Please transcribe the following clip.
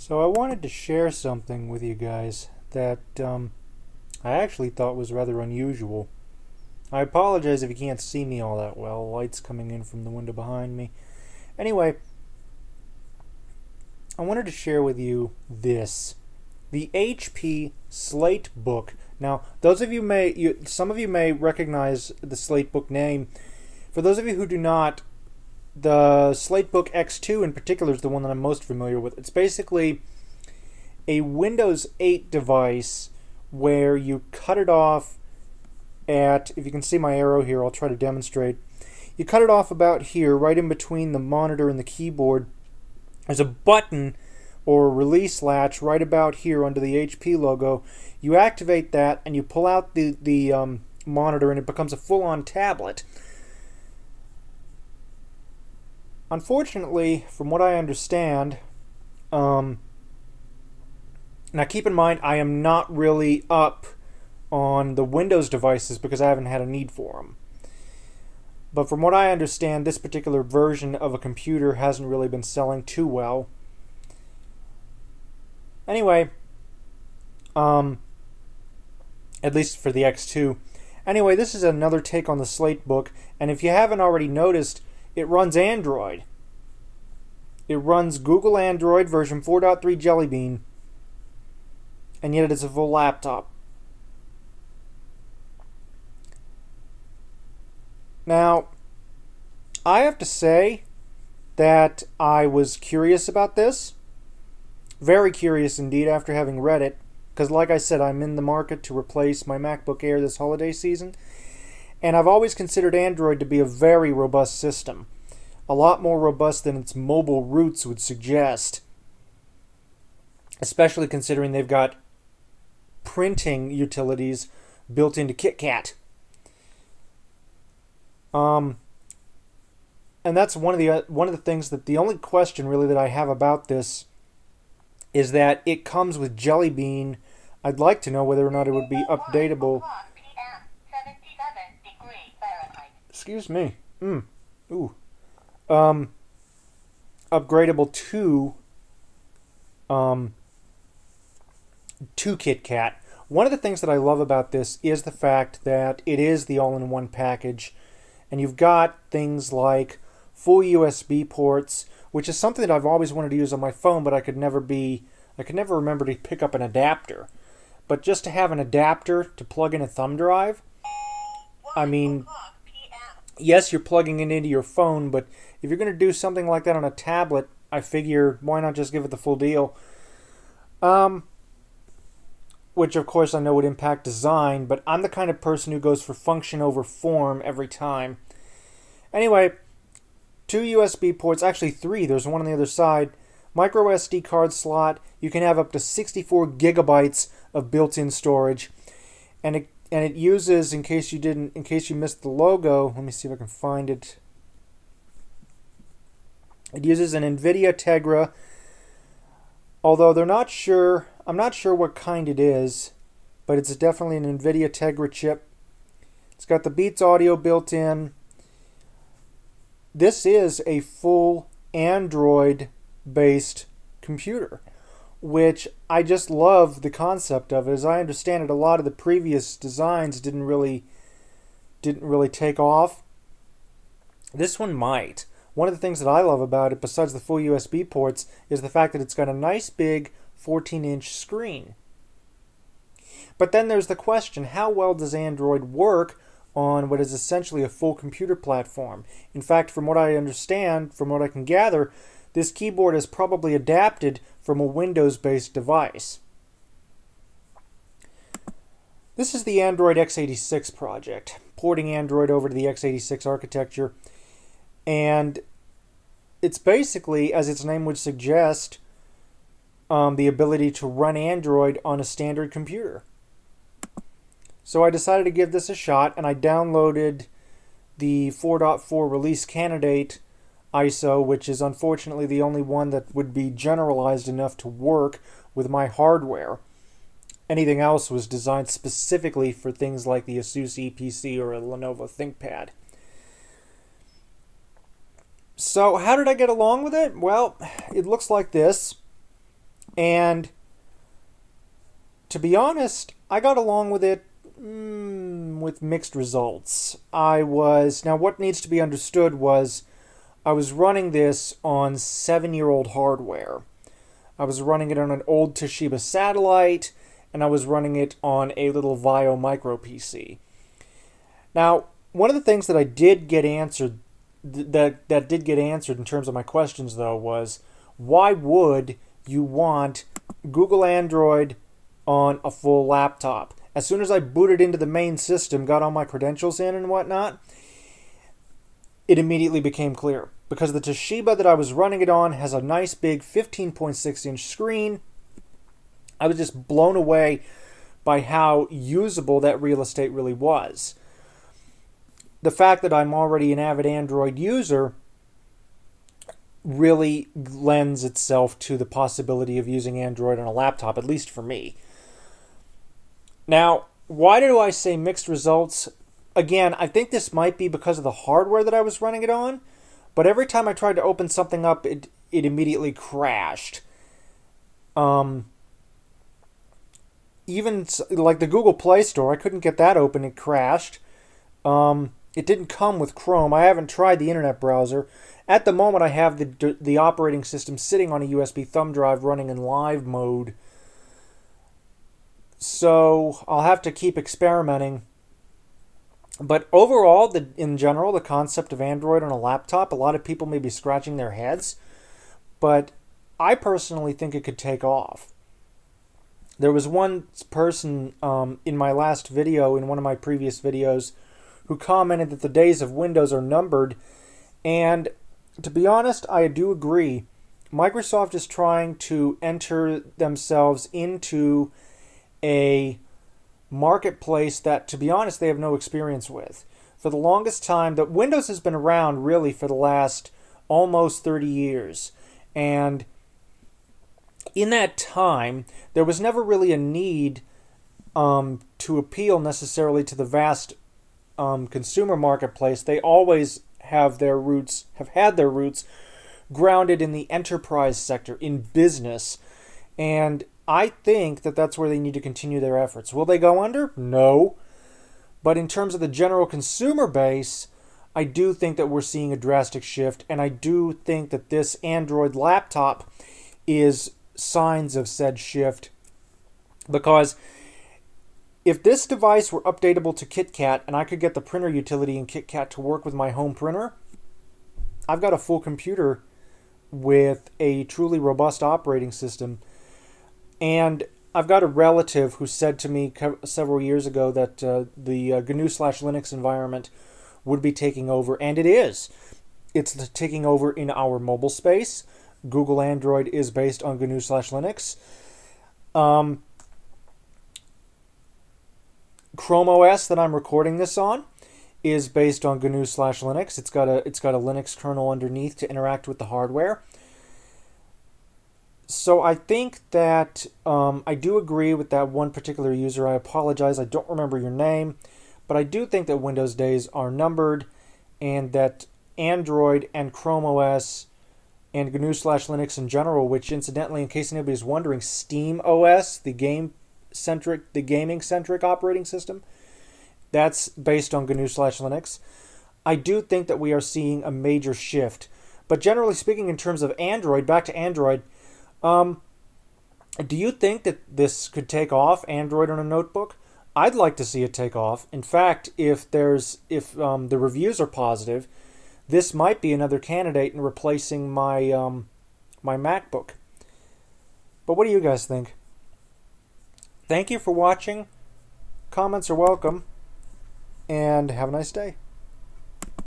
So I wanted to share something with you guys that I actually thought was rather unusual. I apologize if you can't see me all that well. Light's coming in from the window behind me. Anyway, I wanted to share with you this. The HP Slatebook. Now, some of you may recognize the Slatebook name. For those of you who do not, the Slatebook X2 in particular is the one that I'm most familiar with. It's basically a Windows 8 device where you cut it off at, if you can see my arrow here, I'll try to demonstrate. You cut it off about here, right in between the monitor and the keyboard. There's a button or release latch right about here under the HP logo. You activate that and you pull out the monitor and it becomes a full-on tablet. Unfortunately, from what I understand, now keep in mind I am not really up on the Windows devices because I haven't had a need for them. But from what I understand, this particular version of a computer hasn't really been selling too well. Anyway, at least for the X2. Anyway, this is another take on the Slatebook, and if you haven't already noticed, it runs Android. It runs Google Android version 4.3 Jellybean, and yet it's a full laptop. Now, I have to say that I was curious about this. Very curious indeed after having read it, because like I said, I'm in the market to replace my MacBook Air this holiday season. And I've always considered Android to be a very robust system. A lot more robust than its mobile roots would suggest. Especially considering they've got printing utilities built into KitKat. And that's one of the things that the only question really that I have about this is that it comes with Jellybean. I'd like to know whether or not it would be updatable. Excuse me. Ooh. Upgradable to KitKat. One of the things that I love about this is the fact that it is the all-in-one package, and you've got things like full USB ports, which is something that I've always wanted to use on my phone, but I could never remember to pick up an adapter. But just to have an adapter to plug in a thumb drive, I mean, yes, you're plugging it into your phone, but if you're going to do something like that on a tablet, I figure why not just give it the full deal? Which of course I know would impact design, but I'm the kind of person who goes for function over form every time. Anyway, 2 USB ports, actually 3, there's one on the other side. Micro SD card slot, you can have up to 64 gigabytes of built-in storage, and it uses, in case you missed the logo, let me see if I can find it. It uses an NVIDIA Tegra, although I'm not sure what kind it is, but it's definitely an NVIDIA Tegra chip. It's got the Beats audio built in. This is a full Android-based computer, which I just love the concept of. As I understand it, a lot of the previous designs didn't really take off. This one might. One of the things that I love about it, besides the full USB ports, is the fact that it's got a nice big 14-inch screen. But then there's the question, how well does Android work on what is essentially a full computer platform? In fact, from what I understand, from what I can gather, this keyboard is probably adapted from a Windows-based device. This is the Android x86 project, porting Android over to the x86 architecture. And it's basically, as its name would suggest, the ability to run Android on a standard computer. So I decided to give this a shot, and I downloaded the 4.4 release candidate ISO, which is unfortunately the only one that would be generalized enough to work with my hardware. Anything else was designed specifically for things like the Asus EPC or a Lenovo ThinkPad. So how did I get along with it? Well, it looks like this. And to be honest, I got along with it with mixed results. Now what needs to be understood was I was running this on 7-year-old hardware. I was running it on an old Toshiba satellite, and I was running it on a little Vio micro PC. Now, one of the things that I did get answered, that did get answered in terms of my questions, though, was why would you want Google Android on a full laptop? As soon as I booted into the main system, got all my credentials in and whatnot, it immediately became clear. Because the Toshiba that I was running it on has a nice big 15.6-inch screen, I was just blown away by how usable that real estate really was. The fact that I'm already an avid Android user really lends itself to the possibility of using Android on a laptop, at least for me. Now, why do I say mixed results? Again, I think this might be because of the hardware that I was running it on, but every time I tried to open something up, it immediately crashed. Even like the Google Play Store, I couldn't get that open, it crashed. It didn't come with Chrome. I haven't tried the internet browser. At the moment, I have the operating system sitting on a USB thumb drive running in live mode. So I'll have to keep experimenting. But overall, in general, the concept of Android on a laptop, a lot of people may be scratching their heads. But I personally think it could take off. There was one person in my last video, in one of my previous videos, who commented that the days of Windows are numbered. And to be honest, I do agree. Microsoft is trying to enter themselves into a marketplace that, to be honest, they have no experience with. For the longest time, that Windows has been around really for the last almost 30 years. And in that time, there was never really a need to appeal necessarily to the vast consumer marketplace. They always have had their roots grounded in the enterprise sector, in business. And I think that that's where they need to continue their efforts. Will they go under? No. But in terms of the general consumer base, I do think that we're seeing a drastic shift, and I do think that this Android laptop is signs of said shift. Because if this device were updatable to KitKat and I could get the printer utility in KitKat to work with my home printer, I've got a full computer with a truly robust operating system. And I've got a relative who said to me several years ago that the GNU/Linux environment would be taking over, and it is. It's taking over in our mobile space. Google Android is based on GNU/Linux. Chrome OS that I'm recording this on is based on GNU/Linux. It's got a Linux kernel underneath to interact with the hardware. So I think that I do agree with that one particular user. I apologize, I don't remember your name, but I do think that Windows days are numbered, and that Android and Chrome OS and GNU/Linux in general, which incidentally, in case anybody's wondering, Steam OS, the gaming-centric operating system, that's based on GNU/Linux. I do think that we are seeing a major shift. But generally speaking, in terms of Android, back to Android, do you think that this could take off, Android on a notebook? I'd like to see it take off. In fact, if the reviews are positive, this might be another candidate in replacing my my MacBook. But what do you guys think? Thank you for watching. Comments are welcome, and have a nice day.